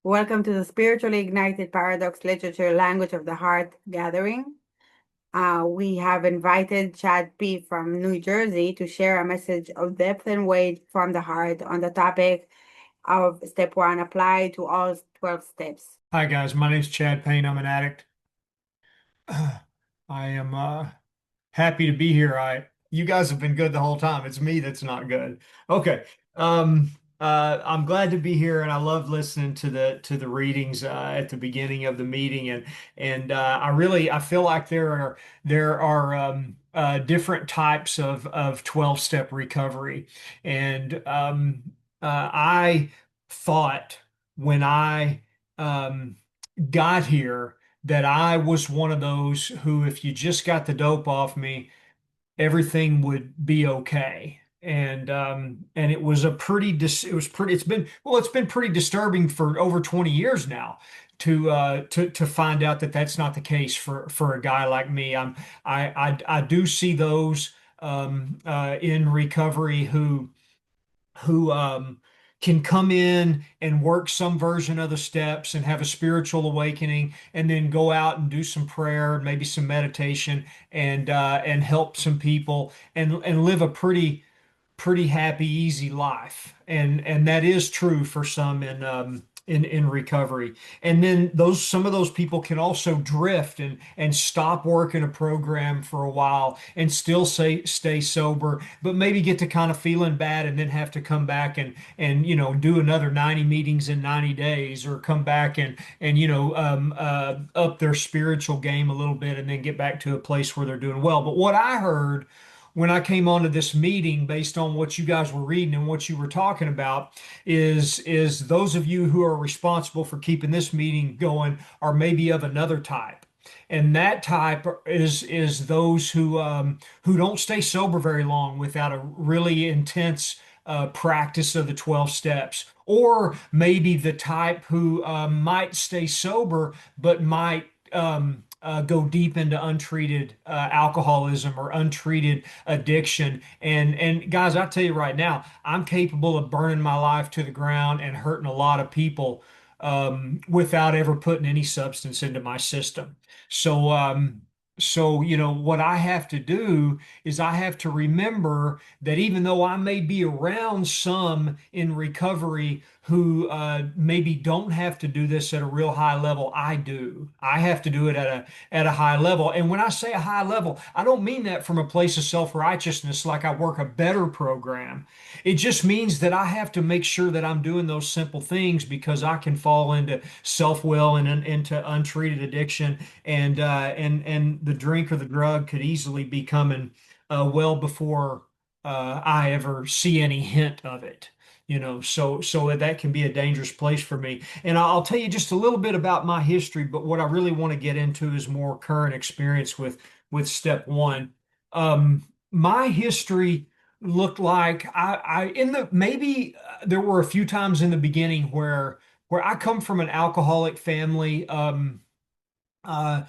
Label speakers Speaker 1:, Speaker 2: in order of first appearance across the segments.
Speaker 1: Welcome to the Spiritually Ignited Paradox Literature Language of the Heart gathering. We have invited Chad P. from New Jersey to share a message of depth and weight from the heart on the topic of Step 1, apply to all 12 steps.
Speaker 2: Hi guys, my name's Chad Payne. I'm an addict. I am happy to be here. You guys have been good the whole time. It's me that's not good. Okay. Um I'm glad to be here, and I love listening to the readings at the beginning of the meeting, and I feel like there are different types of 12-step recovery. And I thought when I um got here that I was one of those who, if you just got the dope off me, everything would be okay. And it was a pretty dis it was pretty it's been pretty disturbing for over 20 years now to find out that that's not the case for a guy like me. I do see those in recovery who can come in and work some version of the steps and have a spiritual awakening, and then go out and do some prayer and maybe some meditation and help some people and live a pretty happy, easy life. And that is true for some in recovery. And then some of those people can also drift and stop working a program for a while and still stay sober, but maybe get to kind of feeling bad and then have to come back and do another 90 meetings in 90 days, or come back and up their spiritual game a little bit and then get back to a place where they're doing well. But what I heard when I came onto this meeting, based on what you guys were reading and what you were talking about, is those of you who are responsible for keeping this meeting going are maybe of another type. And that type is those who don't stay sober very long without a really intense practice of the 12 steps, or maybe the type who might stay sober but might go deep into untreated alcoholism or untreated addiction. And guys, I tell you right now, I'm capable of burning my life to the ground and hurting a lot of people without ever putting any substance into my system. So what I have to do is I have to remember that even though I may be around some in recovery who maybe don't have to do this at a real high level, I do. I have to do it at a high level. And when I say a high level, I don't mean that from a place of self-righteousness, like I work a better program. It just means that I have to make sure that I'm doing those simple things, because I can fall into self-will and into untreated addiction, and the drink or the drug could easily be coming well before I ever see any hint of it. So that can be a dangerous place for me. And I'll tell you just a little bit about my history, but what I really want to get into is more current experience with step one. My history looked like I in the maybe there were a few times in the beginning where I come from an alcoholic family. Uh,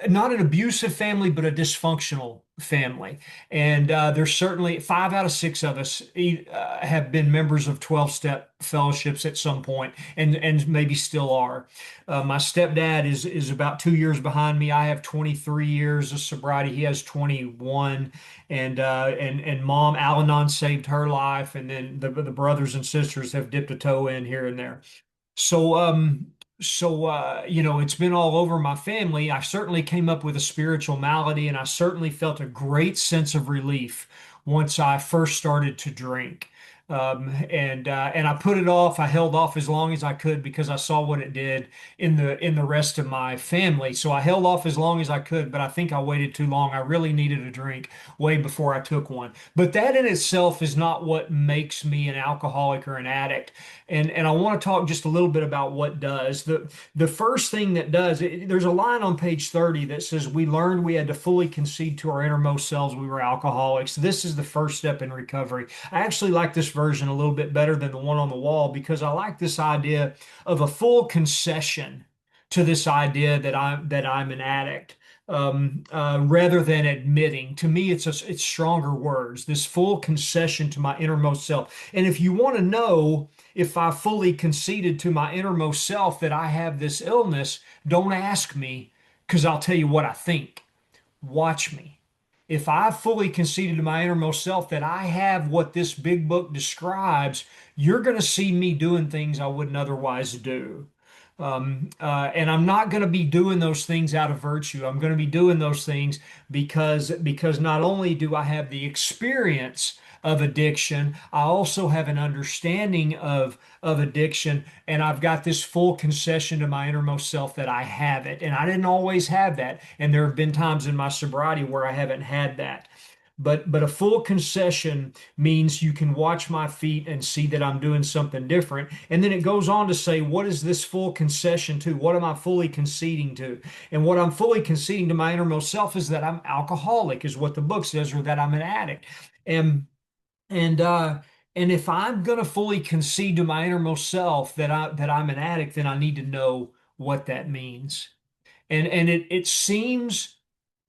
Speaker 2: not an abusive family, but a dysfunctional family. And there's certainly 5 out of 6 of us have been members of 12-step fellowships at some point, and maybe still are. My stepdad is about 2 years behind me. I have 23 years of sobriety. He has 21. And mom, Al-Anon saved her life, and then the brothers and sisters have dipped a toe in here and there. So it's been all over my family. I certainly came up with a spiritual malady, and I certainly felt a great sense of relief once I first started to drink. And I put it off. I held off as long as I could because I saw what it did in the rest of my family. So I held off as long as I could, but I think I waited too long. I really needed a drink way before I took one. But that in itself is not what makes me an alcoholic or an addict. And I want to talk just a little bit about what does. The first thing that does, there's a line on page 30 that says, "We learned we had to fully concede to our innermost selves we were alcoholics." This is the first step in recovery. I actually like this version a little bit better than the one on the wall, because I like this idea of a full concession to this idea that I'm an addict. rather than admitting. To me, it's stronger words. This full concession to my innermost self. And if you want to know if I fully conceded to my innermost self that I have this illness, don't ask me, because I'll tell you what I think. Watch me. If I fully conceded to my innermost self that I have what this big book describes, you're going to see me doing things I wouldn't otherwise do. And I'm not going to be doing those things out of virtue. I'm going to be doing those things because not only do I have the experience of addiction, I also have an understanding of addiction, and I've got this full concession to my innermost self that I have it. And I didn't always have that, and there have been times in my sobriety where I haven't had that. But a full concession means you can watch my feet and see that I'm doing something different. And then it goes on to say, what is this full concession to? What am I fully conceding to? And what I'm fully conceding to my innermost self is that I'm alcoholic, is what the book says, or that I'm an addict. And and uh and if I'm gonna fully concede to my innermost self that I'm an addict, then I need to know what that means. And it seems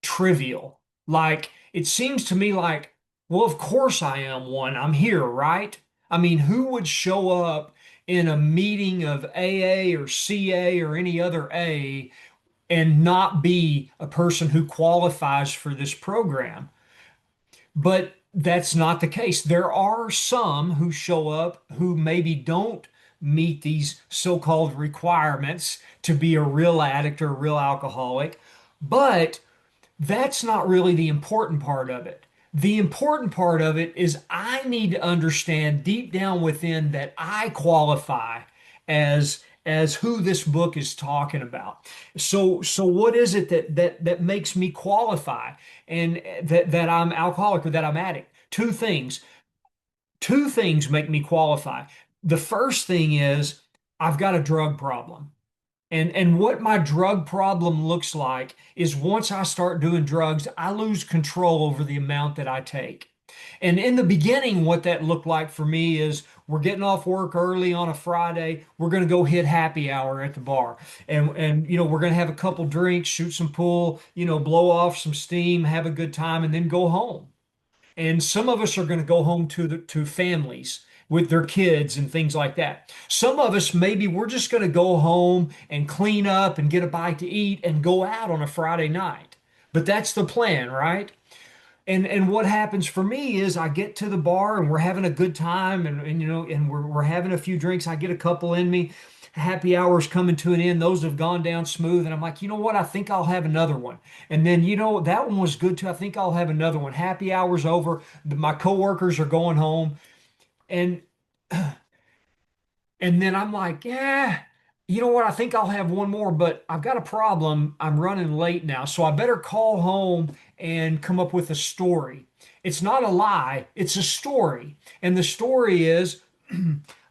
Speaker 2: trivial. Like it seems to me like, well, of course I am one. I'm here, right? I mean, who would show up in a meeting of AA or CA or any other A and not be a person who qualifies for this program? But that's not the case. There are some who show up who maybe don't meet these so-called requirements to be a real addict or a real alcoholic, but that's not really the important part of it. The important part of it is I need to understand deep down within that I qualify as who this book is talking about. So what is it that makes me qualify and that I'm alcoholic or that I'm addict? Two things. Two things make me qualify. The first thing is I've got a drug problem. And what my drug problem looks like is once I start doing drugs, I lose control over the amount that I take. And in the beginning, what that looked like for me is we're getting off work early on a Friday. We're going to go hit happy hour at the bar. And we're going to have a couple drinks, shoot some pool, blow off some steam, have a good time, and then go home. And some of us are going to go home to families with their kids and things like that. Some of us, maybe we're just going to go home and clean up and get a bite to eat and go out on a Friday night. But that's the plan, right? And what happens for me is I get to the bar and we're having a good time and we're having a few drinks. I get a couple in me. Happy hour's coming to an end. Those have gone down smooth. And I'm like, you know what? I think I'll have another one. And then, that one was good too. I think I'll have another one. Happy hour's over. My coworkers are going home. And and then I'm like, yeah, you know what? I think I'll have one more, but I've got a problem. I'm running late now, so I better call home and come up with a story. It's not a lie, it's a story. And the story is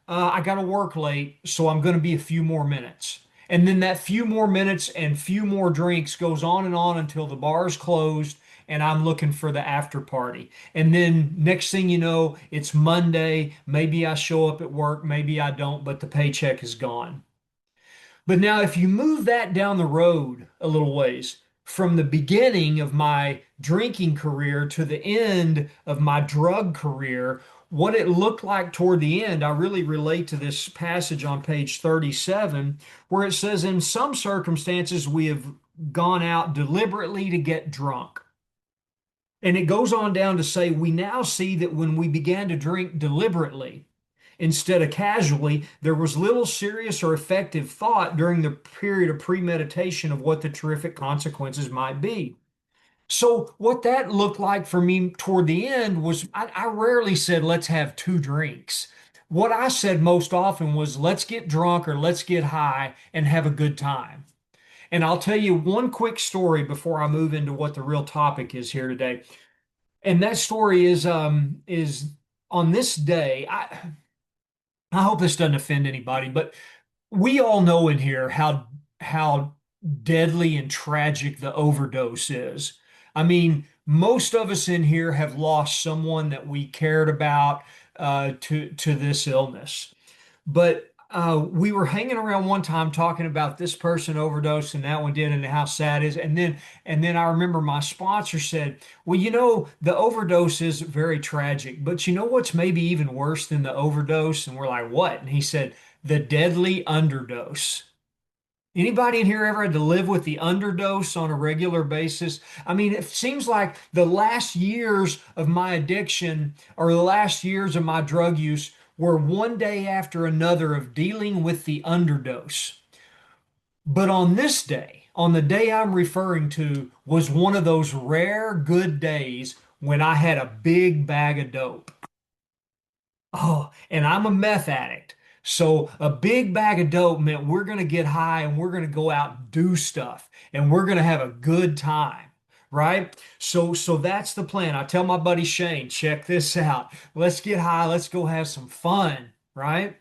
Speaker 2: I got to work late, so I'm going to be a few more minutes. And then that few more minutes and few more drinks goes on until the bar's closed and I'm looking for the after party. And then next thing you know, it's Monday. Maybe I show up at work, maybe I don't, but the paycheck is gone. But now, if you move that down the road a little ways, from the beginning of my drinking career to the end of my drug career, what it looked like toward the end, I really relate to this passage on page 37, where it says, in some circumstances, we have gone out deliberately to get drunk. And it goes on down to say, we now see that when we began to drink deliberately, instead of casually, there was little serious or effective thought during the period of premeditation of what the terrific consequences might be. So, what that looked like for me toward the end was I rarely said, let's have two drinks. What I said most often was, let's get drunk or let's get high and have a good time. And I'll tell you one quick story before I move into what the real topic is here today. And that story is on this day. I hope this doesn't offend anybody, but we all know in here how deadly and tragic the overdose is. I mean, most of us in here have lost someone that we cared about to this illness. But we were hanging around one time talking about this person overdosed and that one did and how sad it is. And then I remember my sponsor said, well, the overdose is very tragic, but you know what's maybe even worse than the overdose? And we're like, what? And he said, the deadly underdose. Anybody in here ever had to live with the underdose on a regular basis? I mean, it seems like the last years of my addiction or the last years of my drug use were one day after another of dealing with the underdose. But on this day, on the day I'm referring to, was one of those rare good days when I had a big bag of dope. Oh, and I'm a meth addict. So a big bag of dope meant we're going to get high and we're going to go out and do stuff and we're going to have a good time, right? So that's the plan. I tell my buddy Shane, check this out. Let's get high, let's go have some fun, right?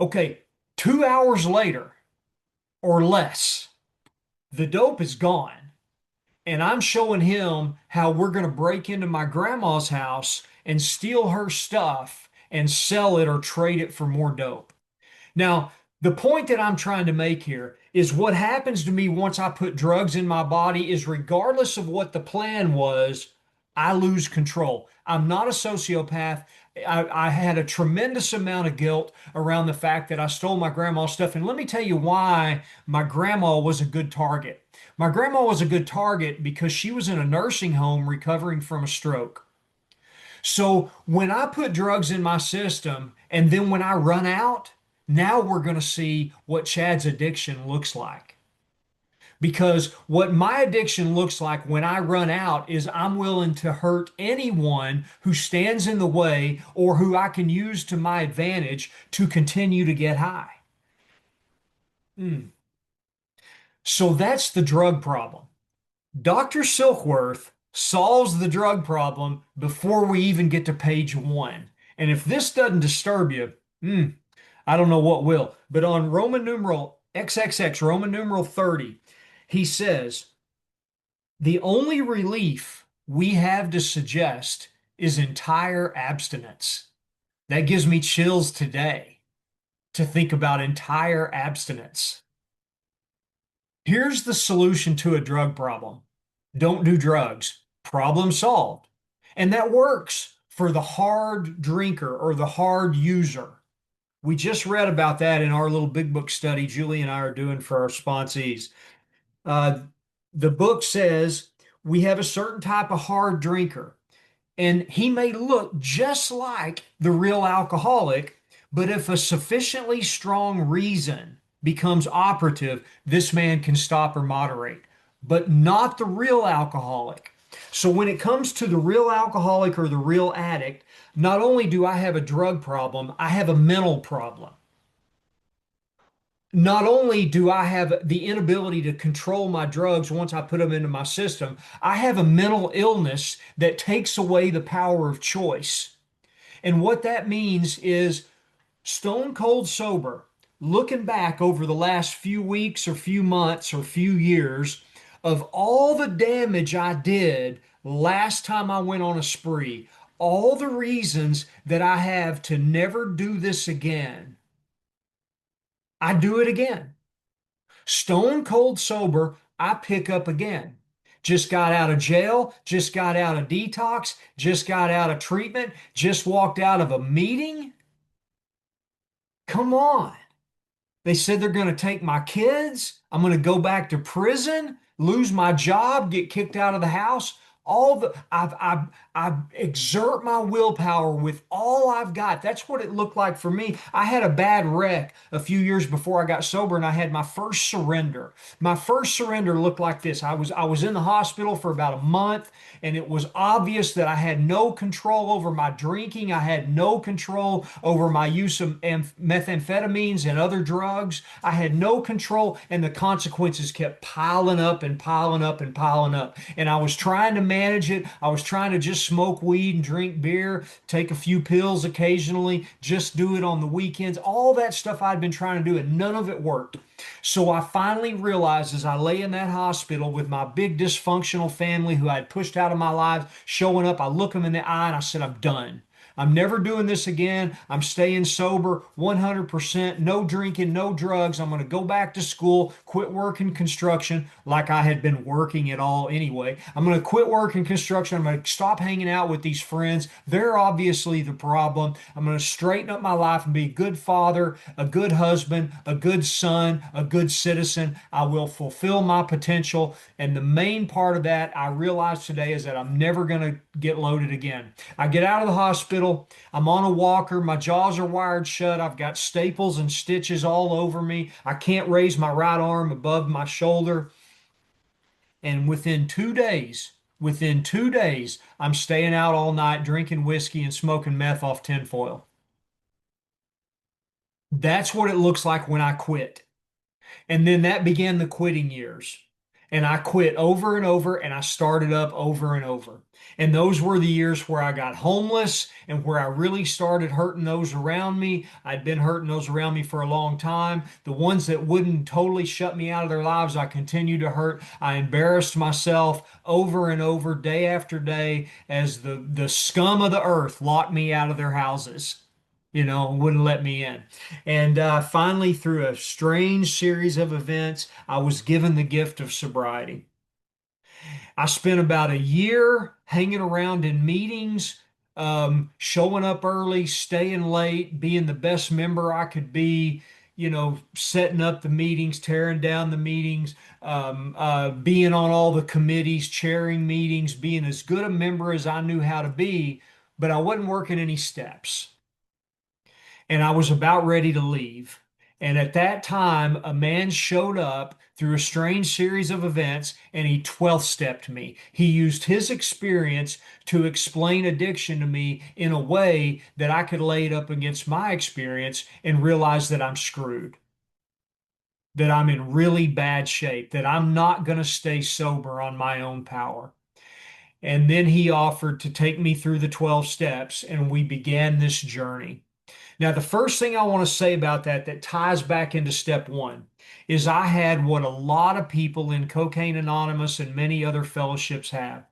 Speaker 2: Okay, 2 hours later or less, the dope is gone. And I'm showing him how we're going to break into my grandma's house and steal her stuff and sell it or trade it for more dope. Now, the point that I'm trying to make here is what happens to me once I put drugs in my body is regardless of what the plan was, I lose control. I'm not a sociopath. I had a tremendous amount of guilt around the fact that I stole my grandma's stuff. And let me tell you why my grandma was a good target. My grandma was a good target because she was in a nursing home recovering from a stroke. So when I put drugs in my system and then when I run out, now we're going to see what Chad's addiction looks like. Because what my addiction looks like when I run out is I'm willing to hurt anyone who stands in the way or who I can use to my advantage to continue to get high. Mm. So that's the drug problem. Dr. Silkworth solves the drug problem before we even get to page one. And if this doesn't disturb you, I don't know what will. But on Roman numeral XXX, Roman numeral 30, he says, the only relief we have to suggest is entire abstinence. That gives me chills today to think about entire abstinence. Here's the solution to a drug problem. Don't do drugs. Problem solved. And that works for the hard drinker or the hard user. We just read about that in our little big book study Julie and I are doing for our sponsees. Uh, the book says we have a certain type of hard drinker, and he may look just like the real alcoholic, but if a sufficiently strong reason becomes operative, this man can stop or moderate, but not the real alcoholic. So when it comes to the real alcoholic or the real addict, not only do I have a drug problem, I have a mental problem. Not only do I have the inability to control my drugs once I put them into my system, I have a mental illness that takes away the power of choice. And what that means is stone cold sober, looking back over the last few weeks or few months or few years of all the damage I did last time I went on a spree, all the reasons that I have to never do this again, I do it again. Stone cold sober, I pick up again. Just got out of jail, just got out of detox, just got out of treatment, just walked out of a meeting. Come on. They said they're going to take my kids. I'm going to go back to prison, lose my job, get kicked out of the house. I exert my willpower with all I've got. That's what it looked like for me. I had a bad wreck a few years before I got sober, and I had my first surrender. My first surrender looked like this. I was in the hospital for about a month, and it was obvious that I had no control over my drinking. I had no control over my use of methamphetamines and other drugs. I had no control, and the consequences kept piling up and piling up and piling up. And I was trying to manage it. I was trying to just smoke weed and drink beer, take a few pills occasionally, just do it on the weekends. All that stuff I'd been trying to do, and none of it worked. So I finally realized as I lay in that hospital with my big dysfunctional family who I'd pushed out of my life showing up, I look them in the eye and I said, I'm done. I'm never doing this again. I'm staying sober 100%, no drinking, no drugs. I'm going to go back to school, quit working construction like I had been working it all anyway. I'm going to quit working construction. I'm going to stop hanging out with these friends. They're obviously the problem. I'm going to straighten up my life and be a good father, a good husband, a good son, a good citizen. I will fulfill my potential. And the main part of that I realize today is that I'm never going to get loaded again. I get out of the hospital. I'm on a walker. My jaws are wired shut. I've got staples and stitches all over me. I can't raise my right arm above my shoulder. And within 2 days, I'm staying out all night drinking whiskey and smoking meth off tinfoil. That's what it looks like when I quit. And then that began the quitting years. And I quit over and over and I started up over and over. And those were the years where I got homeless and where I really started hurting those around me. I'd been hurting those around me for a long time. The ones that wouldn't totally shut me out of their lives, I continued to hurt. I embarrassed myself over and over, day after day, as the scum of the earth locked me out of their houses, wouldn't let me in. And finally, through a strange series of events, I was given the gift of sobriety. I spent about a year hanging around in meetings, showing up early, staying late, being the best member I could be, setting up the meetings, tearing down the meetings, being on all the committees, chairing meetings, being as good a member as I knew how to be, but I wasn't working any steps and I was about ready to leave. And at that time, a man showed up through a strange series of events and he 12 stepped me. He used his experience to explain addiction to me in a way that I could lay it up against my experience and realize that I'm screwed, that I'm in really bad shape, that I'm not going to stay sober on my own power. And then he offered to take me through the 12 steps and we began this journey. Now, the first thing I want to say about that ties back into step one is I had what a lot of people in Cocaine Anonymous and many other fellowships have.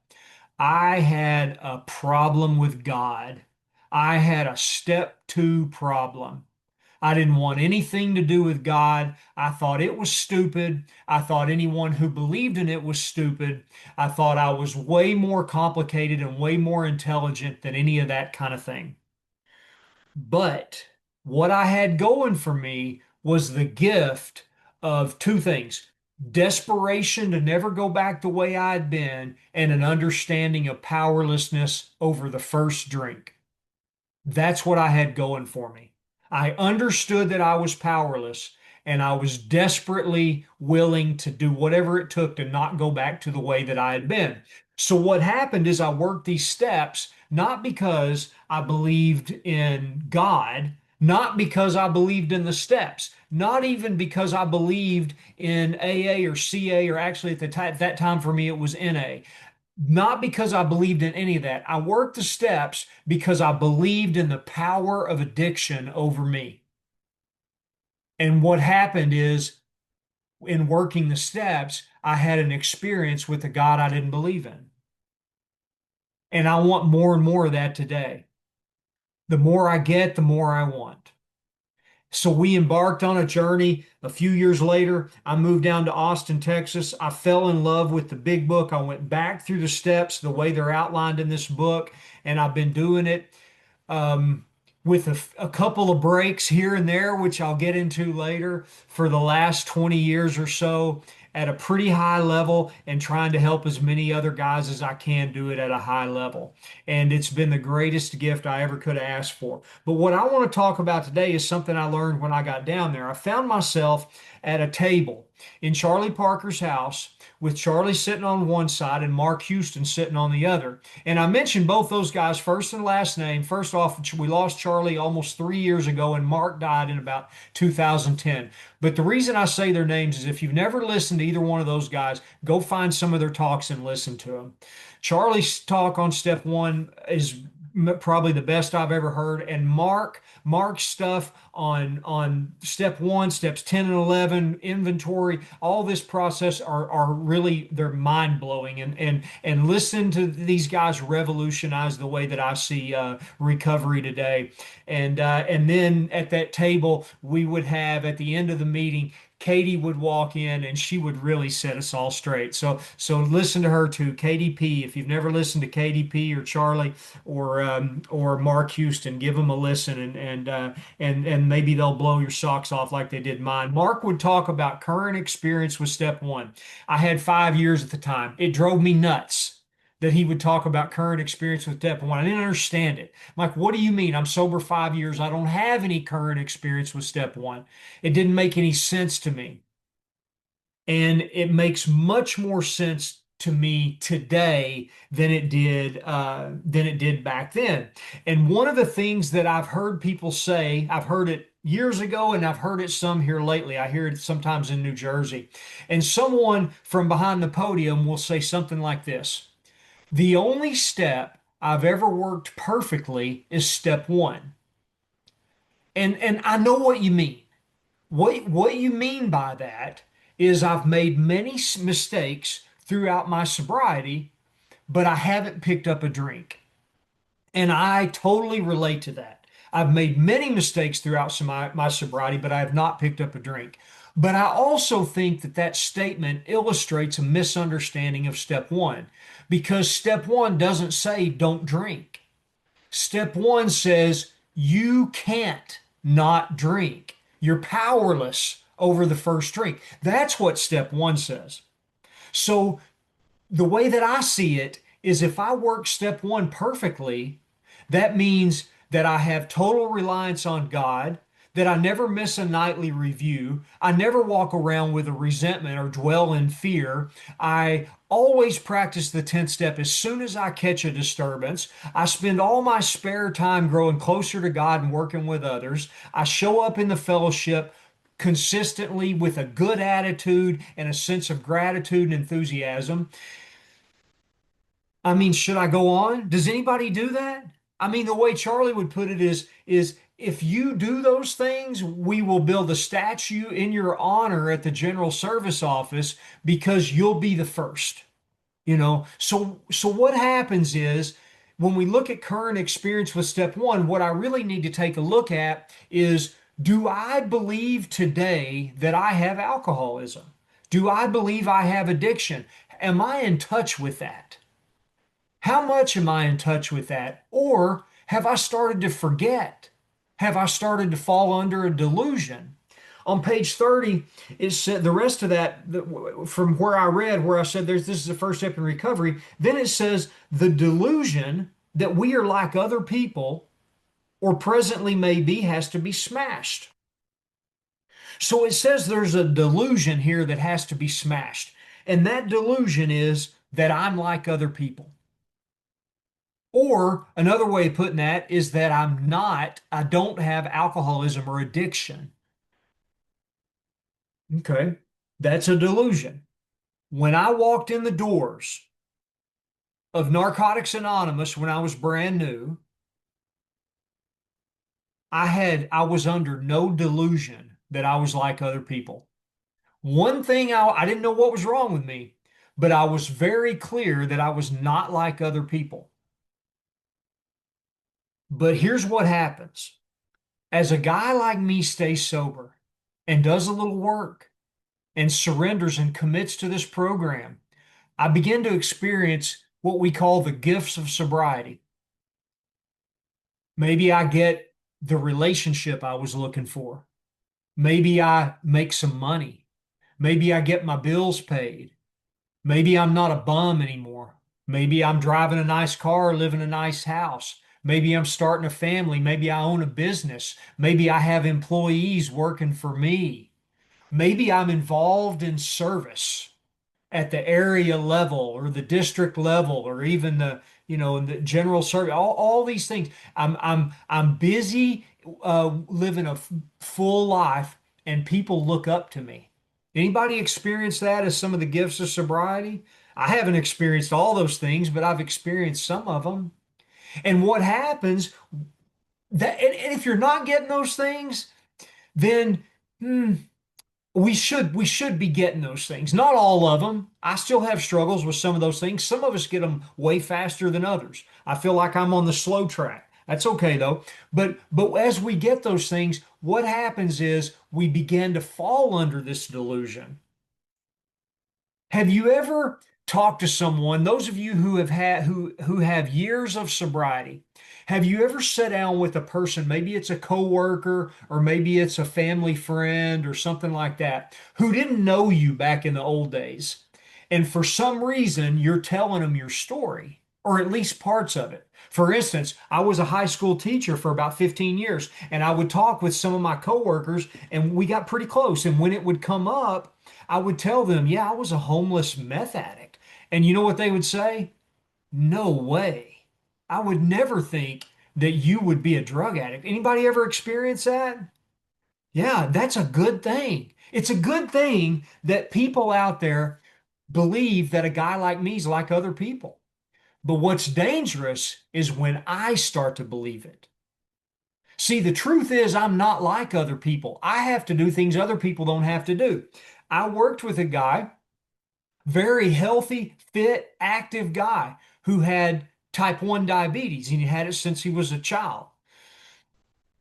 Speaker 2: I had a problem with God. I had a step two problem. I didn't want anything to do with God. I thought it was stupid. I thought anyone who believed in it was stupid. I thought I was way more complicated and way more intelligent than any of that kind of thing. But what I had going for me was the gift of two things: desperation to never go back the way I'd been, and an understanding of powerlessness over the first drink. That's what I had going for me. I understood that I was powerless and I was desperately willing to do whatever it took to not go back to the way that I had been. So what happened is I worked these steps not because I believed in God, not because I believed in the steps, not even because I believed in AA or CA, or actually at that time for me it was NA. Not because I believed in any of that. I worked the steps because I believed in the power of addiction over me. And what happened is, in working the steps, I had an experience with a God I didn't believe in. And I want more and more of that today. The more I get, the more I want. So we embarked on a journey. A few years later, I moved down to Austin, Texas. I fell in love with the big book. I went back through the steps the way they're outlined in this book, and I've been doing it um, with a couple of breaks here and there, which I'll get into later, for the last 20 years or so at a pretty high level and trying to help as many other guys as I can do it at a high level. And it's been the greatest gift I ever could have asked for. But what I want to talk about today is something I learned when I got down there. I found myself at a table in Charlie Parker's house with Charlie sitting on one side and Mark Houston sitting on the other. And I mentioned both those guys first and last name. First off, we lost Charlie almost 3 years ago, and Mark died in about 2010. But the reason I say their names is if you've never listened to either one of those guys, go find some of their talks and listen to them. Charlie's talk on step one is probably the best I've ever heard, and Mark's stuff on step one, steps 10 and 11, inventory, all this process are really they're mind blowing and listen to these guys revolutionize the way that I see recovery today. And then at that table we would have at the end of the meeting Katie would walk in and she would really set us all straight. So listen to her too, KDP. If you've never listened to KDP or Charlie or Mark Houston, give them a listen and maybe they'll blow your socks off like they did mine. Mark would talk about current experience with step one. I had 5 years at the time. It drove me nuts that he would talk about current experience with step one. I didn't understand it. I'm like, what do you mean? I'm sober 5 years. I don't have any current experience with step one. It didn't make any sense to me. And it makes much more sense to me today than it did back then. And one of the things that I've heard people say, I've heard it years ago and I've heard it some here lately. I hear it sometimes in New Jersey. And someone from behind the podium will say something like this. The only step I've ever worked perfectly is step one. And I know what you mean. What you mean by that is I've made many mistakes throughout my sobriety, but I haven't picked up a drink. And I totally relate to that. I've made many mistakes throughout my sobriety, but I have not picked up a drink. But I also think that that statement illustrates a misunderstanding of step one because step one doesn't say don't drink. Step one says you can't not drink. You're powerless over the first drink. That's what step one says. So the way that I see it is if I work step one perfectly, that means that I have total reliance on God, that I never miss a nightly review. I never walk around with a resentment or dwell in fear. I always practice the 10th step as soon as I catch a disturbance. I spend all my spare time growing closer to God and working with others. I show up in the fellowship consistently with a good attitude and a sense of gratitude and enthusiasm. I mean, should I go on? Does anybody do that? I mean, the way Charlie would put it is if you do those things, we will build a statue in your honor at the General Service Office because you'll be the first. So what happens is when we look at current experience with step one, what I really need to take a look at is do I believe today that I have alcoholism? Do I believe I have addiction? Am I in touch with that? How much am I in touch with that? Or have I started to forget? Have I started to fall under a delusion? On page 30, it said the rest of that from where I read, where I said this is the first step in recovery. Then it says the delusion that we are like other people or presently may be has to be smashed. So it says there's a delusion here that has to be smashed. And that delusion is that I'm like other people. Or another way of putting that is that I don't have alcoholism or addiction. Okay. That's a delusion. When I walked in the doors of Narcotics Anonymous when I was brand new, I was under no delusion that I was like other people. One thing I didn't know what was wrong with me, but I was very clear that I was not like other people. But here's what happens. As a guy like me stays sober and does a little work and surrenders and commits to this program, I begin to experience what we call the gifts of sobriety. Maybe I get the relationship I was looking for. Maybe I make some money. Maybe I get my bills paid. Maybe I'm not a bum anymore. Maybe I'm driving a nice car, living in a nice house. Maybe I'm starting a family. Maybe I own a business. Maybe I have employees working for me. Maybe I'm involved in service at the area level or the district level or even the general service, all these things. I'm busy living a full life and people look up to me. Anybody experience that as some of the gifts of sobriety? I haven't experienced all those things, but I've experienced some of them. And what happens and if you're not getting those things, then hmm, we should be getting those things. Not all of them. I still have struggles with some of those things. Some of us get them way faster than others. I feel like I'm on the slow track. That's okay though. But as we get those things, what happens is we begin to fall under this delusion. Have you ever talked to someone, those of you who have years of sobriety, have you ever sat down with a person, maybe it's a coworker or maybe it's a family friend or something like that, who didn't know you back in the old days, and for some reason you're telling them your story, or at least parts of it. For instance, I was a high school teacher for about 15 years, and I would talk with some of my coworkers, and we got pretty close. And when it would come up, I would tell them, yeah, I was a homeless meth addict. And you know what they would say? No way. I would never think that you would be a drug addict. Anybody ever experience that? Yeah, that's a good thing. It's a good thing that people out there believe that a guy like me is like other people. But what's dangerous is when I start to believe it. See, the truth is, I'm not like other people. I have to do things other people don't have to do. I worked with a guy, very healthy, fit, active guy who had type 1 diabetes, and he had it since he was a child.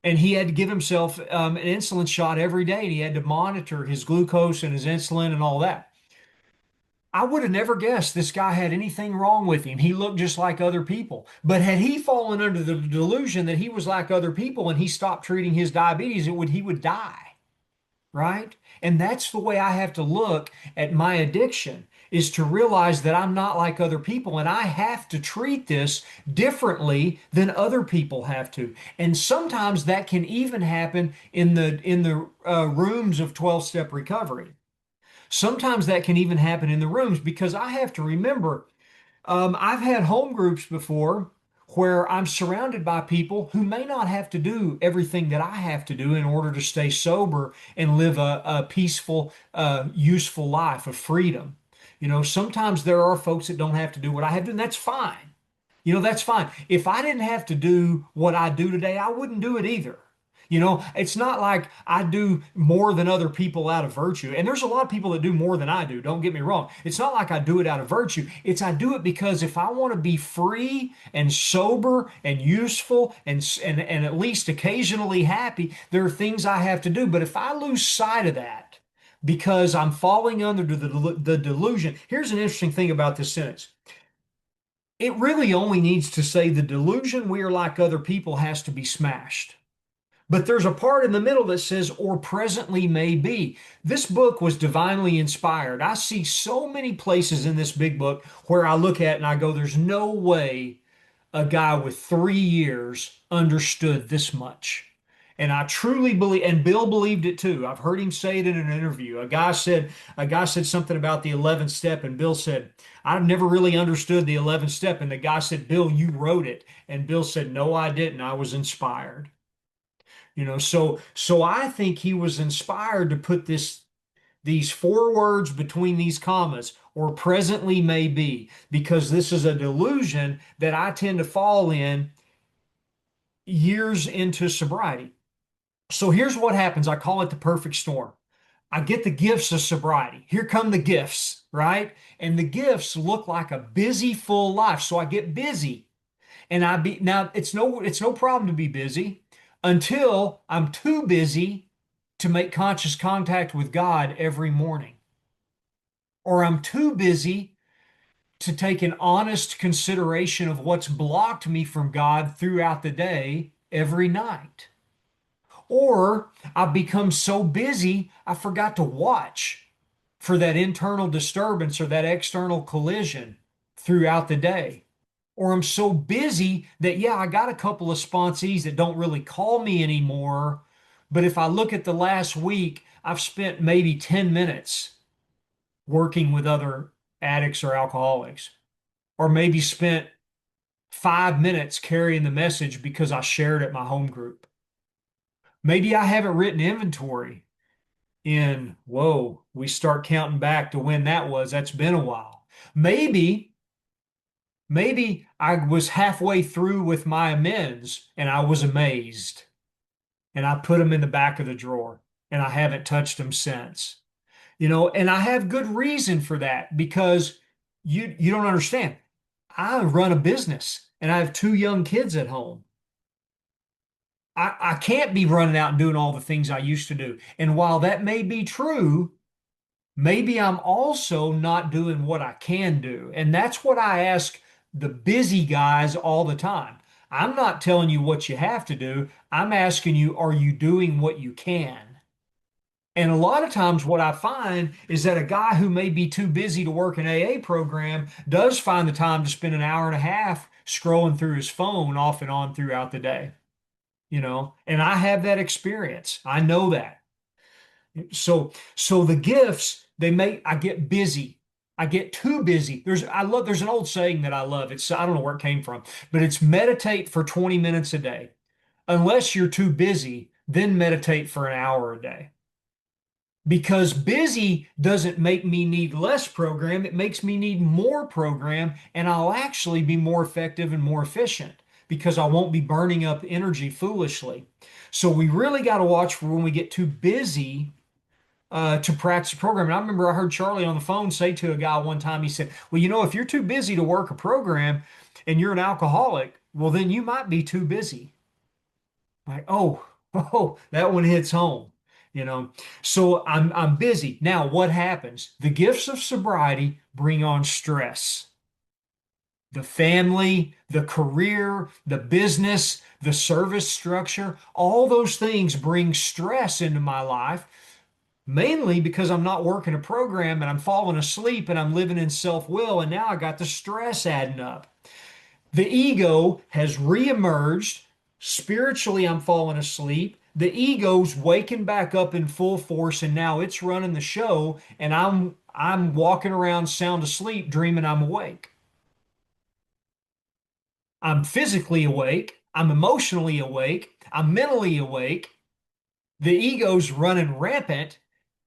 Speaker 2: And he had to give himself an insulin shot every day, and he had to monitor his glucose and his insulin and all that. I would have never guessed this guy had anything wrong with him. He looked just like other people. But had he fallen under the delusion that he was like other people and he stopped treating his diabetes, he would die, right? And that's the way I have to look at my addiction, is to realize that I'm not like other people and I have to treat this differently than other people have to. And sometimes that can even happen in the rooms of 12-step recovery. Sometimes that can even happen in the rooms, because I have to remember, I've had home groups before where I'm surrounded by people who may not have to do everything that I have to do in order to stay sober and live a peaceful, useful life of freedom. Sometimes there are folks that don't have to do what I have to, and that's fine. That's fine. If I didn't have to do what I do today, I wouldn't do it either. It's not like I do more than other people out of virtue. And there's a lot of people that do more than I do. Don't get me wrong. It's not like I do it out of virtue. It's I do it because if I want to be free and sober and useful and at least occasionally happy, there are things I have to do. But if I lose sight of that because I'm falling under the delusion, here's an interesting thing about this sentence. It really only needs to say the delusion we are like other people has to be smashed. But there's a part in the middle that says, or presently may be. This book was divinely inspired. I see so many places in this big book where I look at and I go, there's no way a guy with 3 years understood this much. And I truly believe, and Bill believed it too. I've heard him say it in an interview. A guy said something about the 11th step, and Bill said, I've never really understood the 11th step. And the guy said, Bill, you wrote it. And Bill said, no, I didn't. I was inspired. So I think he was inspired to put these four words between these commas, or presently may be, because this is a delusion that I tend to fall in years into sobriety. So here's what happens. I call it the perfect storm. I get the gifts of sobriety. Here come the gifts, right? And the gifts look like a busy, full life. So I get busy. And now it's no problem to be busy until I'm too busy to make conscious contact with God every morning. Or I'm too busy to take an honest consideration of what's blocked me from God throughout the day every night. Or I've become so busy I forgot to watch for that internal disturbance or that external collision throughout the day. Or I'm so busy that, yeah, I got a couple of sponsees that don't really call me anymore. But if I look at the last week, I've spent maybe 10 minutes working with other addicts or alcoholics, or maybe spent 5 minutes carrying the message because I shared at my home group. Maybe I haven't written inventory in, whoa, we start counting back to when that was. That's been a while. Maybe I was halfway through with my amends and I was amazed and I put them in the back of the drawer. and I haven't touched them since. You know, and I have good reason for that because you don't understand. I run a business and I have two young kids at home. I can't be running out and doing all the things I used to do. And while that may be true, maybe I'm also not doing what I can do. And that's what I ask the busy guys all the time. I'm not telling you what you have to do. I'm asking you, are you doing what you can? And a lot of times, what I find is that a guy who may be too busy to work an AA program does find the time to spend an hour and a half scrolling through his phone off and on throughout the day, you know, and I have that experience. I know that. So the gifts, they make, I get busy. I get too busy. There's an old saying that I love. I don't know where it came from, but it's meditate for 20 minutes a day. Unless you're too busy, then meditate for an hour a day. Because busy doesn't make me need less program, it makes me need more program, and I'll actually be more effective and more efficient because I won't be burning up energy foolishly. So we really got to watch for when we get too busy to practice a program. And I remember I heard Charlie on the phone say to a guy one time, he said, well, you know, if you're too busy to work a program and you're an alcoholic, well, then you might be too busy. Like, oh, oh, that one hits home, you know. So I'm busy. Now, what happens? The gifts of sobriety bring on stress. The family, the career, the business, the service structure, all those things bring stress into my life, mainly because I'm not working a program and I'm falling asleep and I'm living in self-will, and now I got the stress adding up. The ego has reemerged. Spiritually, I'm falling asleep. The ego's waking back up in full force, and now it's running the show, and I'm walking around sound asleep, dreaming I'm awake. I'm physically awake. I'm emotionally awake. I'm mentally awake. The ego's running rampant,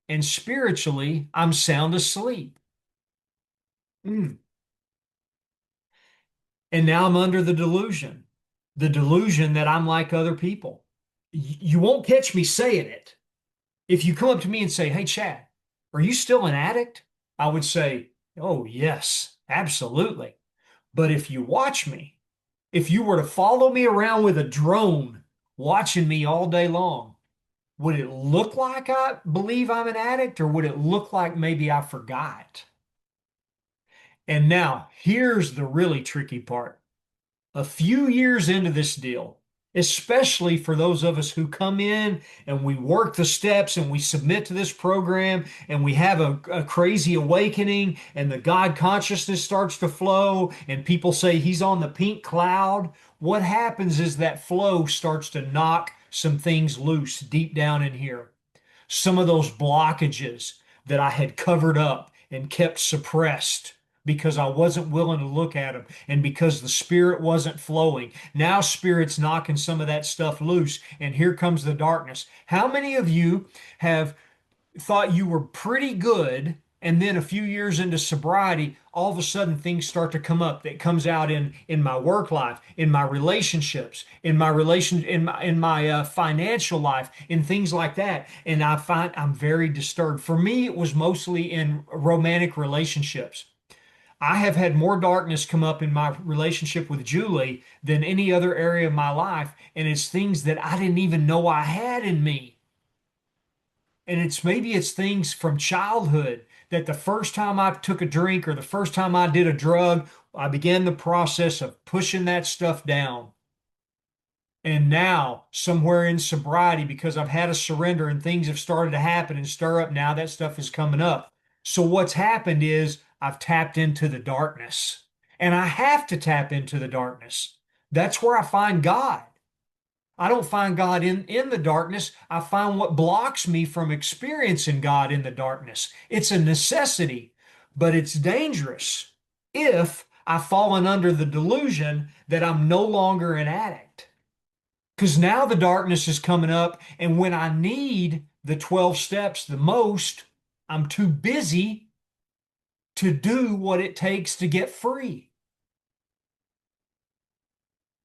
Speaker 2: and spiritually, I'm sound asleep. Mm. And now I'm under the delusion that I'm like other people. You won't catch me saying it. If you come up to me and say, hey, Chad, are you still an addict? I would say, oh, yes, absolutely. But if you watch me, if you were to follow me around with a drone watching me all day long, would it look like I believe I'm an addict, or would it look like maybe I forgot? And now here's the really tricky part. A few years into this deal, especially for those of us who come in and we work the steps and we submit to this program and we have a crazy awakening and the God consciousness starts to flow and people say he's on the pink cloud, what happens is that flow starts to knock some things loose deep down in here. Some of those blockages that I had covered up and kept suppressed because I wasn't willing to look at them and because the spirit wasn't flowing. Now spirit's knocking some of that stuff loose, and here comes the darkness. How many of you have thought you were pretty good, and then a few years into sobriety, all of a sudden things start to come up that comes out in my work life, in my relationships, in my financial life, in things like that, and I find I'm very disturbed. For me, it was mostly in romantic relationships. I have had more darkness come up in my relationship with Julie than any other area of my life, and it's things that I didn't even know I had in me. And maybe it's things from childhood that the first time I took a drink or the first time I did a drug, I began the process of pushing that stuff down. And now, somewhere in sobriety, because I've had a surrender and things have started to happen and stir up, now that stuff is coming up. So, what's happened is I've tapped into the darkness, and I have to tap into the darkness. That's where I find God. I don't find God in the darkness. I find what blocks me from experiencing God in the darkness. It's a necessity, but it's dangerous if I've fallen under the delusion that I'm no longer an addict. Because now the darkness is coming up, and when I need the 12 steps the most, I'm too busy to do what it takes to get free.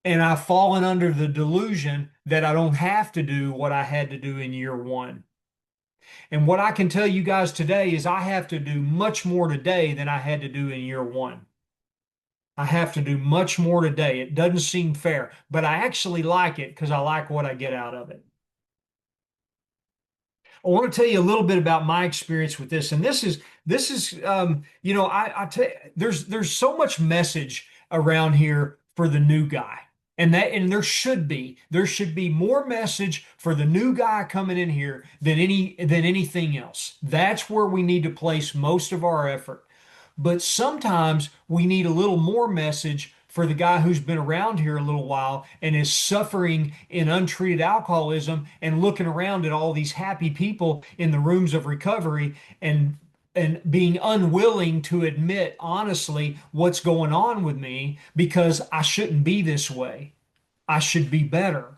Speaker 2: And I've fallen under the delusion that I don't have to do what I had to do in year one. And what I can tell you guys today is I have to do much more today than I had to do in year one. I have to do much more today. It doesn't seem fair, but I actually like it because I like what I get out of it. I want to tell you a little bit about my experience with this, and I tell you, there's so much message around here for the new guy, and there should be more message for the new guy coming in here than anything else. That's where we need to place most of our effort. But sometimes we need a little more message for the guy who's been around here a little while and is suffering in untreated alcoholism and looking around at all these happy people in the rooms of recovery and being unwilling to admit honestly what's going on with me because I shouldn't be this way. I should be better.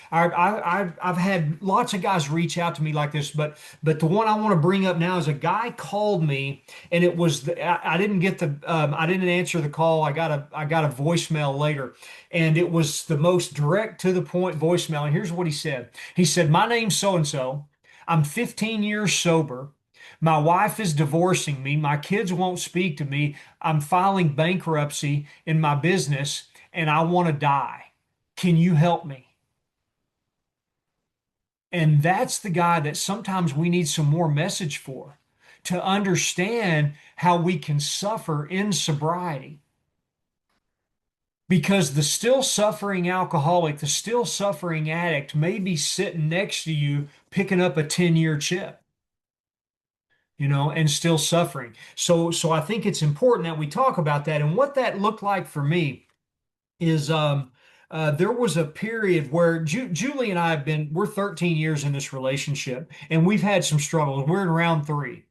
Speaker 2: I've had lots of guys reach out to me like this, but the one I want to bring up now is a guy called me, and it was I didn't get I didn't answer the call. I got a voicemail later, and it was the most direct to the point voicemail. And here's what he said. He said, "My name's so and so. I'm 15 years sober. My wife is divorcing me. My kids won't speak to me. I'm filing bankruptcy in my business, and I want to die. Can you help me?" And that's the guy that sometimes we need some more message for to understand how we can suffer in sobriety. Because the still suffering alcoholic, the still suffering addict may be sitting next to you picking up a 10-year chip, and still suffering. So I think it's important that we talk about that. And what that looked like for me is there was a period where Julie and I we're 13 years in this relationship, and we've had some struggles. We're in round three.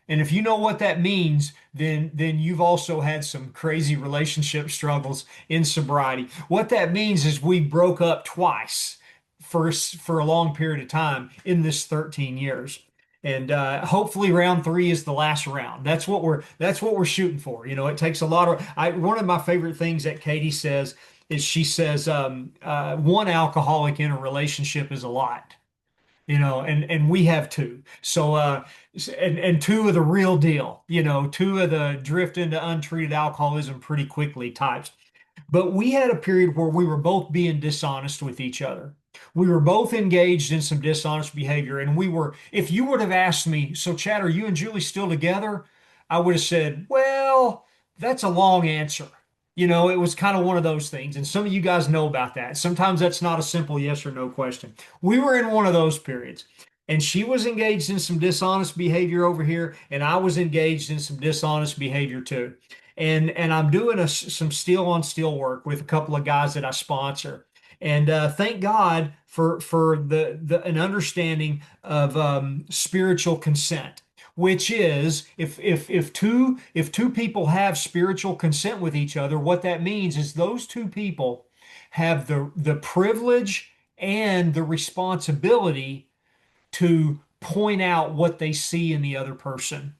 Speaker 2: And if you know what that means, then you've also had some crazy relationship struggles in sobriety. What that means is we broke up twice for a long period of time in this 13 years. And hopefully round three is the last round. That's what we're shooting for. It takes a lot of one of my favorite things that Katie says is she says one alcoholic in a relationship is a lot, and we have two. So and two of the real deal, two of the drift into untreated alcoholism pretty quickly types. But we had a period where we were both being dishonest with each other. We were both engaged in some dishonest behavior. And if you would have asked me, "So Chad, are you and Julie still together?" I would have said, "Well, that's a long answer." It was kind of one of those things. And some of you guys know about that. Sometimes that's not a simple yes or no question. We were in one of those periods. And she was engaged in some dishonest behavior over here, and I was engaged in some dishonest behavior too. And I'm doing some steel on steel work with a couple of guys that I sponsor. And thank God for an understanding of spiritual consent, which is if two people have spiritual consent with each other, what that means is those two people have the privilege and the responsibility to point out what they see in the other person.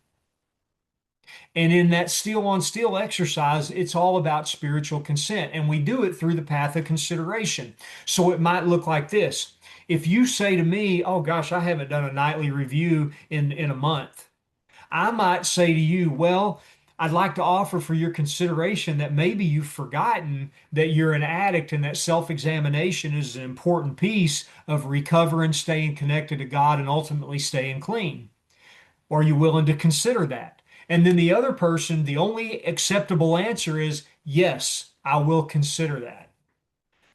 Speaker 2: And in that steel on steel exercise, it's all about spiritual consent. And we do it through the path of consideration. So it might look like this. If you say to me, "Oh gosh, I haven't done a nightly review in a month," I might say to you, "Well, I'd like to offer for your consideration that maybe you've forgotten that you're an addict and that self-examination is an important piece of recovering, staying connected to God, and ultimately staying clean. Are you willing to consider that?" And then the other person, the only acceptable answer is, "Yes, I will consider that."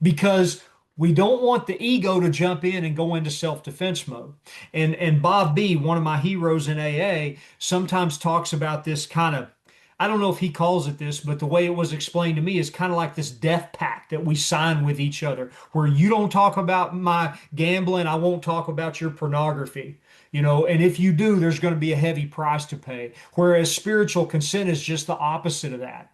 Speaker 2: Because we don't want the ego to jump in and go into self-defense mode. And Bob B, one of my heroes in AA, sometimes talks about this kind of, I don't know if he calls it this, but the way it was explained to me is kind of like this death pact that we sign with each other, where you don't talk about my gambling, I won't talk about your pornography. And if you do, there's going to be a heavy price to pay. Whereas spiritual consent is just the opposite of that.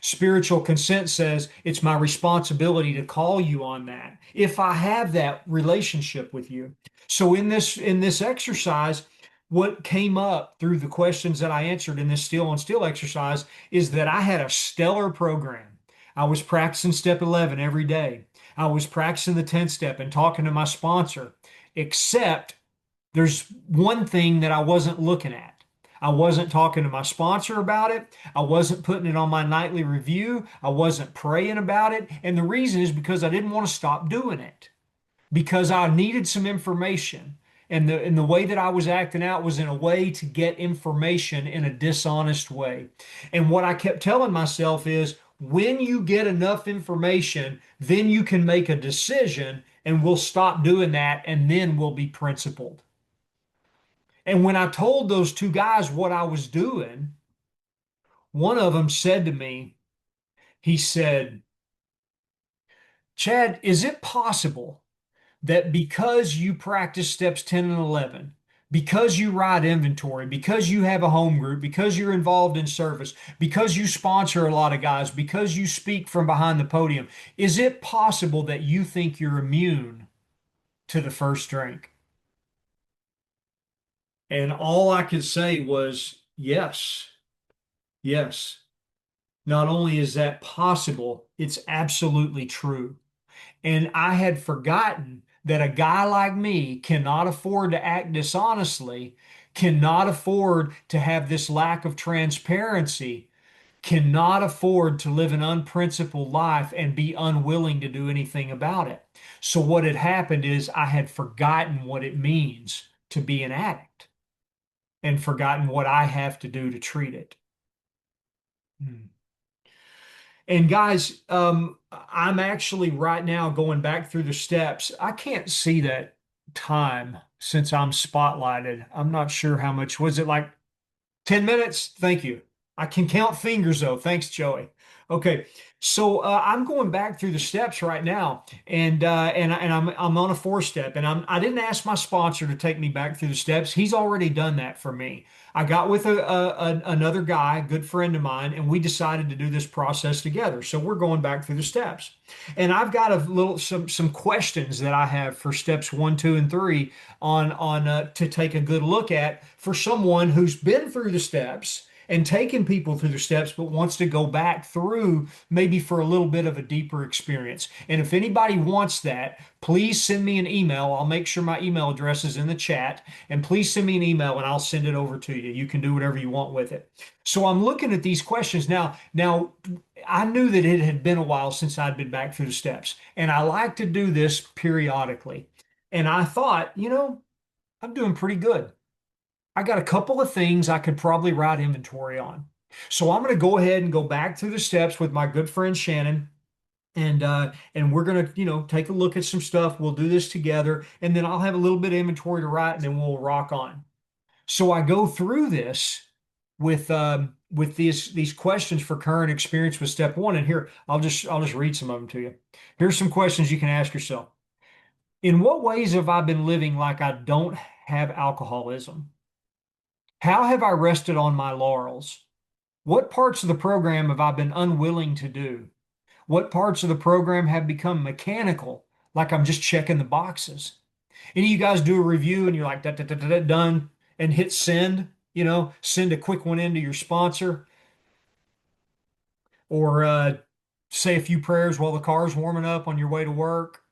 Speaker 2: Spiritual consent says it's my responsibility to call you on that if I have that relationship with you. So in this exercise, what came up through the questions that I answered in this steel on steel exercise is that I had a stellar program. I was practicing step 11 every day. I was practicing the 10th step and talking to my sponsor, except There's one thing that I wasn't looking at. I wasn't talking to my sponsor about it. I wasn't putting it on my nightly review. I wasn't praying about it. And the reason is because I didn't want to stop doing it because I needed some information. And the way that I was acting out was in a way to get information in a dishonest way. And what I kept telling myself is when you get enough information, then you can make a decision and we'll stop doing that and then we'll be principled. And when I told those two guys what I was doing, one of them said to me, he said, Chad, is it possible that because you practice steps 10 and 11, because you write inventory, because you have a home group, because you're involved in service, because you sponsor a lot of guys, because you speak from behind the podium, is it possible that you think you're immune to the first drink? And all I could say was, yes, yes. Not only is that possible, it's absolutely true. And I had forgotten that a guy like me cannot afford to act dishonestly, cannot afford to have this lack of transparency, cannot afford to live an unprincipled life and be unwilling to do anything about it. So what had happened is I had forgotten what it means to be an addict and forgotten what I have to do to treat it. Hmm. And guys, I'm actually right now going back through the steps. I can't see that time since I'm spotlighted. I'm not sure how much was it, like 10 minutes? Thank you. I can count fingers though. Thanks, Joey. Okay. So I'm going back through the steps right now, and I'm on a four step, and I didn't ask my sponsor to take me back through the steps. He's already done that for me. I got with another guy, a good friend of mine, and we decided to do this process together. So we're going back through the steps, and I've got a little some questions that I have for steps one, two, and three on to take a good look at for someone who's been through the steps and taken people through the steps, but wants to go back through maybe for a little bit of a deeper experience. And if anybody wants that, please send me an email. I'll make sure my email address is in the chat. And please send me an email and I'll send it over to you. You can do whatever you want with it. So I'm looking at these questions now. Now, I knew that it had been a while since I'd been back through the steps, and I like to do this periodically. And I thought, I'm doing pretty good. I got a couple of things I could probably write inventory on. So I'm going to go ahead and go back through the steps with my good friend Shannon, and we're going to, take a look at some stuff. We'll do this together, and then I'll have a little bit of inventory to write, and then we'll rock on. So I go through this with these questions for current experience with step one, and here I'll just read some of them to you. Here's some questions you can ask yourself. In what ways have I been living like I don't have alcoholism? How have I rested on my laurels? What parts of the program have I been unwilling to do? What parts of the program have become mechanical, like I'm just checking the boxes? Any of you guys do a review and you're like, da, da, da, da, da, done, and hit send, send a quick one into your sponsor, or say a few prayers while the car's warming up on your way to work.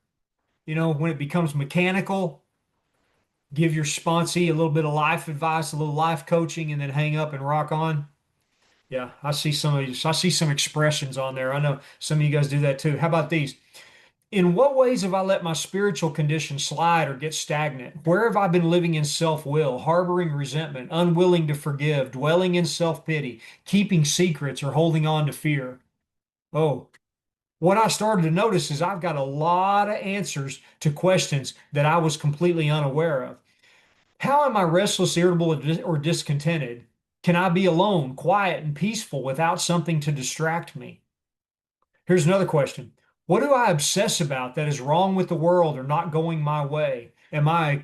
Speaker 2: When it becomes mechanical, give your sponsee a little bit of life advice, a little life coaching, and then hang up and rock on. Yeah, I see some of you. I see some expressions on there. I know some of you guys do that too. How about these? In what ways have I let my spiritual condition slide or get stagnant? Where have I been living in self-will, harboring resentment, unwilling to forgive, dwelling in self-pity, keeping secrets, or holding on to fear? Oh, what I started to notice is I've got a lot of answers to questions that I was completely unaware of. How am I restless, irritable, or discontented? Can I be alone, quiet, and peaceful without something to distract me? Here's another question. What do I obsess about that is wrong with the world or not going my way? Am I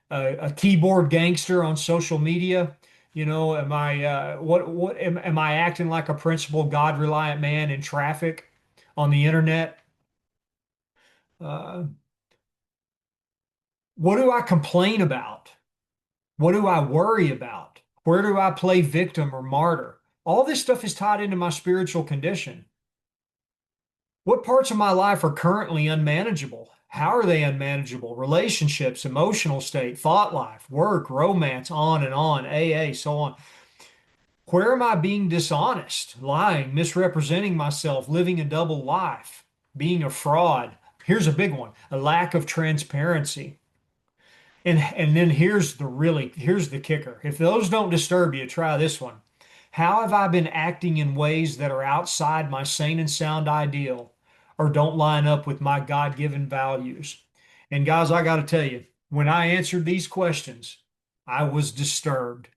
Speaker 2: a keyboard gangster on social media? Am I what am I acting like a principled, God-reliant man in traffic on the internet? Uh, what do I complain about? What do I worry about? Where do I play victim or martyr? All this stuff is tied into my spiritual condition. What parts of my life are currently unmanageable? How are they unmanageable? Relationships, emotional state, thought life, work, romance, on, AA, so on. Where am I being dishonest, lying, misrepresenting myself, living a double life, being a fraud? Here's a big one, a lack of transparency. And then here's the kicker. If those don't disturb you, try this one. How have I been acting in ways that are outside my sane and sound ideal or don't line up with my God-given values? And guys, I got to tell you, when I answered these questions, I was disturbed.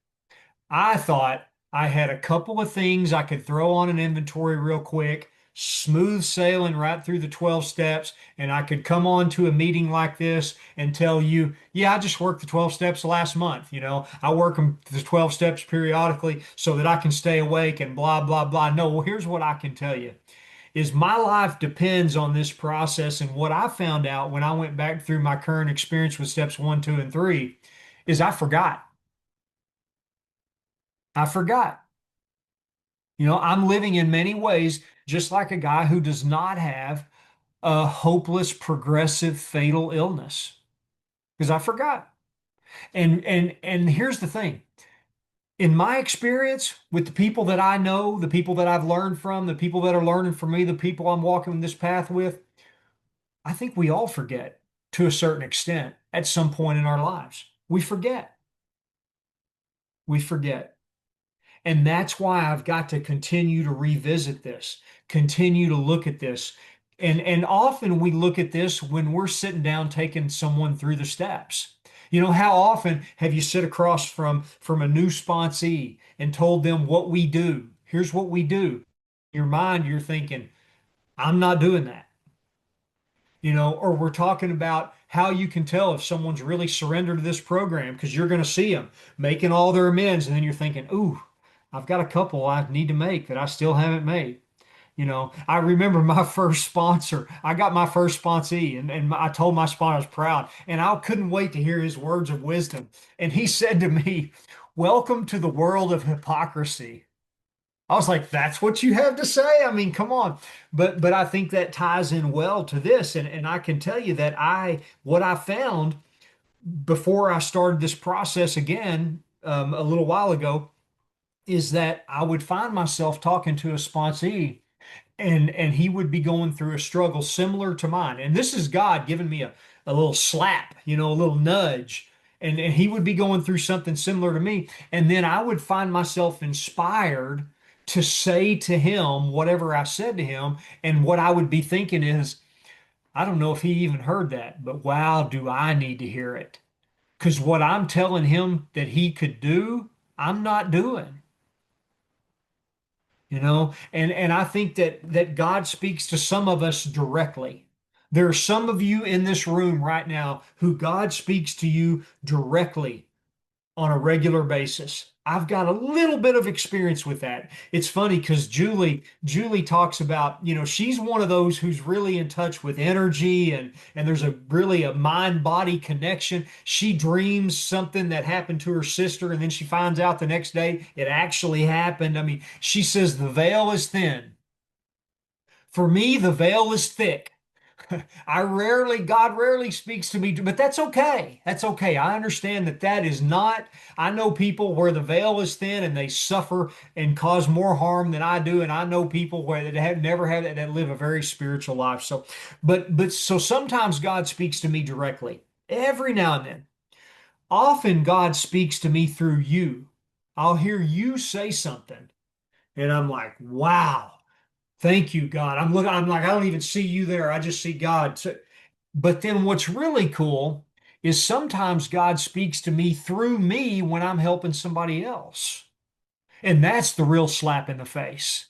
Speaker 2: I thought I had a couple of things I could throw on an inventory real quick, smooth sailing right through the 12 steps, and I could come on to a meeting like this and tell you, yeah, I just worked the 12 steps last month. I work them the 12 steps periodically so that I can stay awake and blah, blah, blah. No, well, here's what I can tell you is my life depends on this process. And what I found out when I went back through my current experience with steps one, two, and three is I forgot. I forgot. I'm living in many ways just like a guy who does not have a hopeless, progressive, fatal illness because I forgot. And here's the thing. In my experience with the people that I know, the people that I've learned from, the people that are learning from me, the people I'm walking this path with, I think we all forget to a certain extent at some point in our lives. We forget. We forget. And that's why I've got to continue to revisit this, continue to look at this. And often we look at this when we're sitting down taking someone through the steps. How often have you sit across from a new sponsee and told them what we do? Here's what we do. In your mind, you're thinking, I'm not doing that. Or we're talking about how you can tell if someone's really surrendered to this program because you're going to see them making all their amends, and then you're thinking, "Ooh, I've got a couple I need to make that I still haven't made." I remember my first sponsor. I got my first sponsee, and I told my sponsor I was proud, and I couldn't wait to hear his words of wisdom. And he said to me, "Welcome to the world of hypocrisy." I was like, that's what you have to say? I mean, come on. But I think that ties in well to this. And I can tell you that what I found before I started this process again, a little while ago, is that I would find myself talking to a sponsee and he would be going through a struggle similar to mine. And this is God giving me a little slap, a little nudge. And he would be going through something similar to me. And then I would find myself inspired to say to him whatever I said to him. And what I would be thinking is, I don't know if he even heard that, but wow, do I need to hear it? Because what I'm telling him that he could do, I'm not doing. And I think that God speaks to some of us directly. There are some of you in this room right now who God speaks to you directly on a regular basis. I've got a little bit of experience with that. It's funny because Julie talks about, she's one of those who's really in touch with energy and there's a really a mind-body connection. She dreams something that happened to her sister and then she finds out the next day it actually happened. I mean, she says the veil is thin. For me, the veil is thick. God rarely speaks to me, but that's okay. That's okay. I understand that is not, I know people where the veil is thin and they suffer and cause more harm than I do. And I know people where that have never had that, that live a very spiritual life. So, so sometimes God speaks to me directly every now and then. Often God speaks to me through you. I'll hear you say something and I'm like, wow. Thank you, God. I'm like, I don't even see you there. I just see God. But then what's really cool is sometimes God speaks to me through me when I'm helping somebody else. And that's the real slap in the face.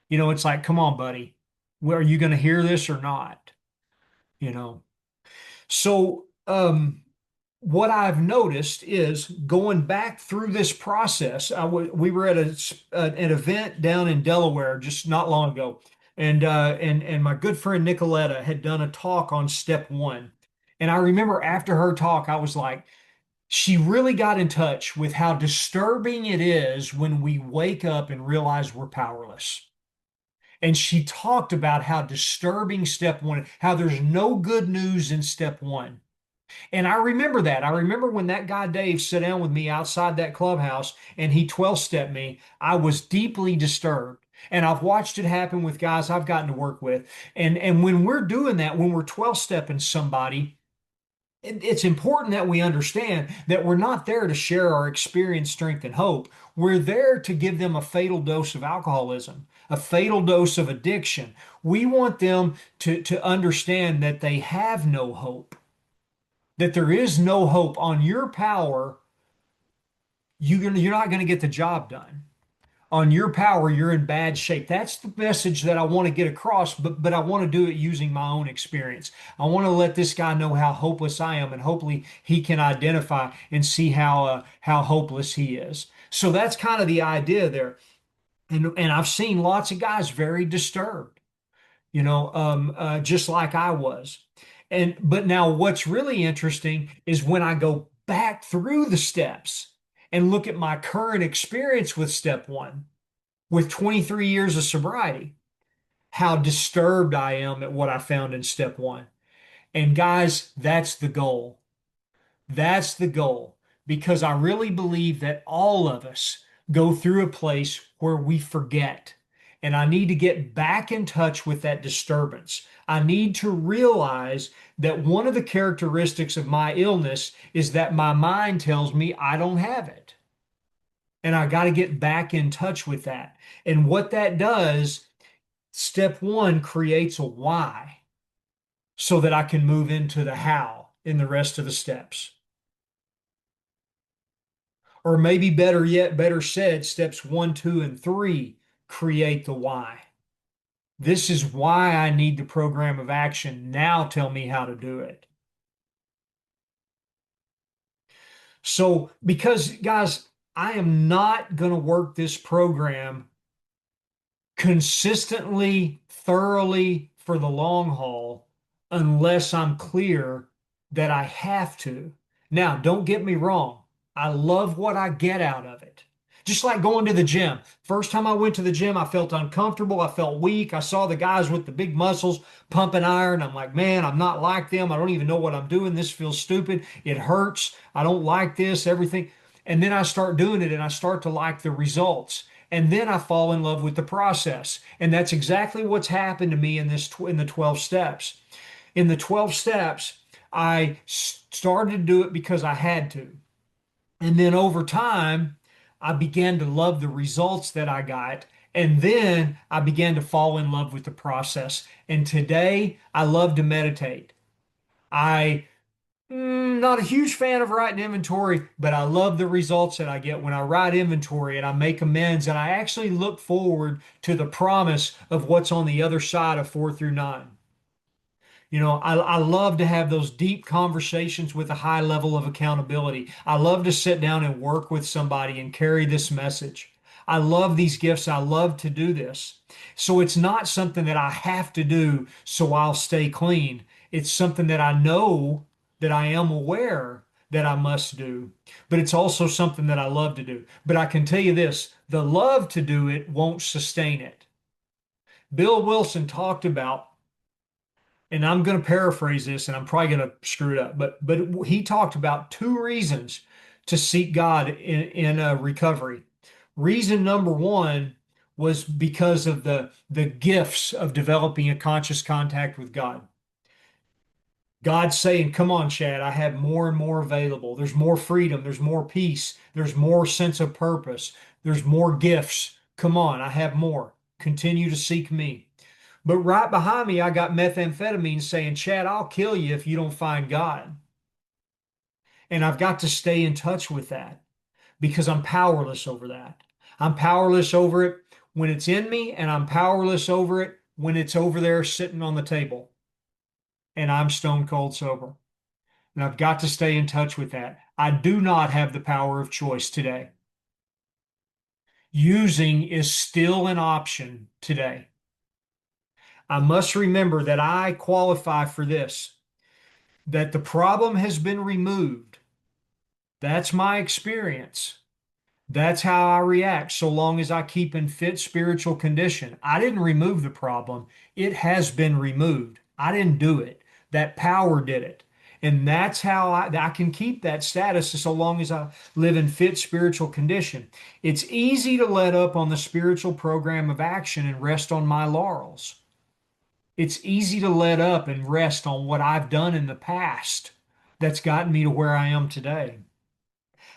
Speaker 2: It's like, come on, buddy. Well, are you going to hear this or not? You know. So, what I've noticed is going back through this process. We were at an event down in Delaware just not long ago, and my good friend Nicoletta had done a talk on step one. And I remember after her talk, I was like, she really got in touch with how disturbing it is when we wake up and realize we're powerless. And she talked about how disturbing step one, how there's no good news in step one. And I remember that. I remember when that guy Dave sat down with me outside that clubhouse and he 12-stepped me, I was deeply disturbed. And I've watched it happen with guys I've gotten to work with. And when we're doing that, when we're 12-stepping somebody, it's important that we understand that we're not there to share our experience, strength, and hope. We're there to give them a fatal dose of alcoholism, a fatal dose of addiction. We want them to understand that they have no hope, that there is no hope on your power. You're not going to get the job done. On your power, you're in bad shape. That's the message that I want to get across, but I want to do it using my own experience. I want to let this guy know how hopeless I am, and hopefully he can identify and see how hopeless he is. So that's kind of the idea there. And I've seen lots of guys very disturbed, just like I was. And but now what's really interesting is when I go back through the steps and look at my current experience with step one, with 23 years of sobriety, how disturbed I am at what I found in step one. And guys, that's the goal. That's the goal. Because I really believe that all of us go through a place where we forget. And I need to get back in touch with that disturbance. I need to realize that one of the characteristics of my illness is that my mind tells me I don't have it. And I got to get back in touch with that. And what that does, step one creates a why so that I can move into the how in the rest of the steps. Or maybe better yet, better said, steps one, two, and three create the why. This is why I need the program of action. Now tell me how to do it. So, because guys, I am not going to work this program consistently, thoroughly for the long haul unless I'm clear that I have to. Now, don't get me wrong. I love what I get out of it. Just like going to the gym. First time I went to the gym, I felt uncomfortable. I felt weak. I saw the guys with the big muscles pumping iron. I'm like, man, I'm not like them. I don't even know what I'm doing. This feels stupid. It hurts. I don't like this, everything. And then I start doing it and I start to like the results. And then I fall in love with the process. And that's exactly what's happened to me in the 12 steps. In the 12 steps, I started to do it because I had to. And then over time, I began to love the results that I got. And then I began to fall in love with the process. And today, I love to meditate. I Not a huge fan of writing inventory, but I love the results that I get when I write inventory and I make amends and I actually look forward to the promise of what's on the other side of 4 through 9. I love to have those deep conversations with a high level of accountability. I love to sit down and work with somebody and carry this message. I love these gifts. I love to do this. So it's not something that I have to do so I'll stay clean. It's something that I know that I am aware that I must do, but it's also something that I love to do. But I can tell you this, the love to do it won't sustain it. Bill Wilson talked about, and I'm going to paraphrase this and I'm probably going to screw it up, but he talked about two reasons to seek God in recovery. Reason number one was because of the gifts of developing a conscious contact with God. God's saying, come on, Chad, I have more and more available. There's more freedom, there's more peace, there's more sense of purpose, there's more gifts. Come on, I have more. Continue to seek me. But right behind me, I got methamphetamine saying, Chad, I'll kill you if you don't find God. And I've got to stay in touch with that because I'm powerless over that. I'm powerless over it when it's in me, and I'm powerless over it when it's over there sitting on the table and I'm stone cold sober. And I've got to stay in touch with that. I do not have the power of choice today. Using is still an option today. I must remember that I qualify for this, that the problem has been removed. That's my experience. That's how I react so long as I keep in fit spiritual condition. I didn't remove the problem. It has been removed. I didn't do it. That power did it. And that's how I can keep that status so long as I live in fit spiritual condition. It's easy to let up on the spiritual program of action and rest on my laurels. It's easy to let up and rest on what I've done in the past that's gotten me to where I am today.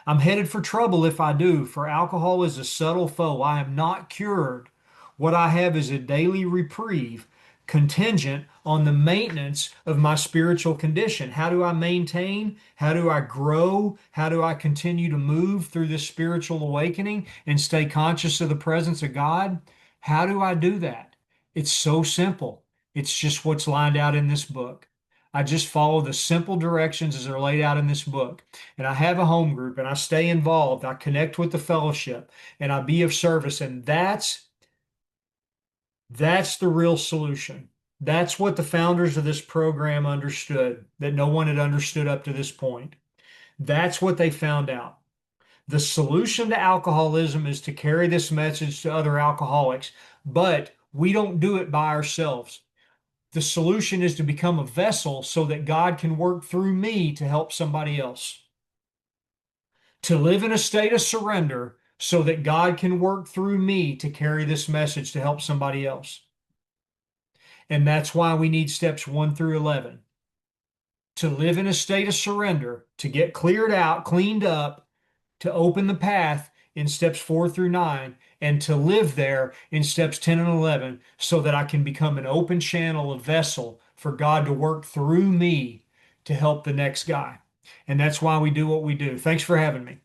Speaker 2: I'm headed for trouble if I do, for alcohol is a subtle foe. I am not cured. What I have is a daily reprieve contingent on the maintenance of my spiritual condition. How do I maintain? How do I grow? How do I continue to move through this spiritual awakening and stay conscious of the presence of God? How do I do that? It's so simple. It's just what's lined out in this book. I just follow the simple directions as they're laid out in this book, and I have a home group and I stay involved. I connect with the fellowship and I be of service. And that's the real solution. That's what the founders of this program understood that no one had understood up to this point. That's what they found out. The solution to alcoholism is to carry this message to other alcoholics, but we don't do it by ourselves. The solution is to become a vessel so that God can work through me to help somebody else. To live in a state of surrender so that God can work through me to carry this message to help somebody else. And that's why we need steps 1 through 11. To live in a state of surrender, to get cleared out, cleaned up, to open the path in steps 4 through 9, and to live there in steps 10 and 11 so that I can become an open channel, a vessel for God to work through me to help the next guy. And that's why we do what we do. Thanks for having me.